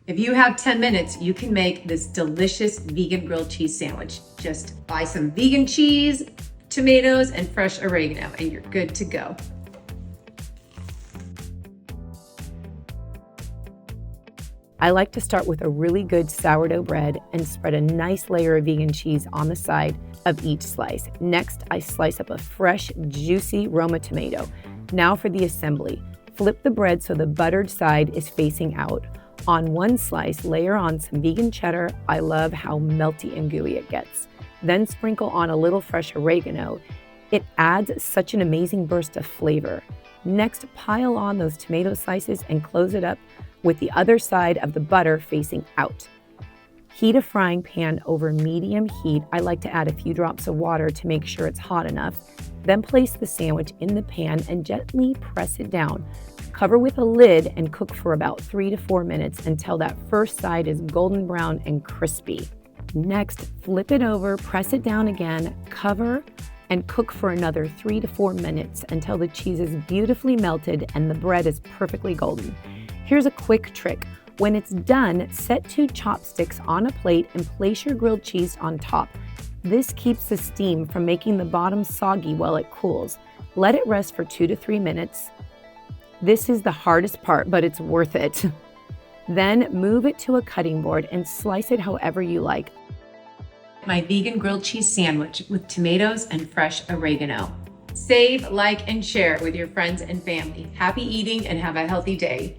If you have 10 minutes, you can make this delicious vegan grilled cheese sandwich. Just buy some vegan cheese, tomatoes, and fresh oregano, and you're good to go. I like to start with a really good sourdough bread and spread a nice layer of vegan cheese on the side of each slice. Next, I slice up a fresh, juicy Roma tomato. Now for the assembly. Flip the bread so the buttered side is facing out. On one slice, layer on some vegan cheddar. I love how melty and gooey it gets. Then sprinkle on a little fresh oregano. It adds such an amazing burst of flavor. Next, pile on those tomato slices and close it up with the other side of the butter facing out. Heat a frying pan over medium heat. I like to add a few drops of water to make sure it's hot enough. Then place the sandwich in the pan and gently press it down. Cover with a lid and cook for about 3 to 4 minutes until that first side is golden brown and crispy. Next, flip it over, press it down again, cover, and cook for another 3 to 4 minutes until the cheese is beautifully melted and the bread is perfectly golden. Here's a quick trick. When it's done, set 2 chopsticks on a plate and place your grilled cheese on top. This keeps the steam from making the bottom soggy while it cools. Let it rest for 2 to 3 minutes. This is the hardest part, but it's worth it. Then move it to a cutting board and slice it however you like. My vegan grilled cheese sandwich with tomatoes and fresh oregano. Save, like, and share with your friends and family. Happy eating and have a healthy day.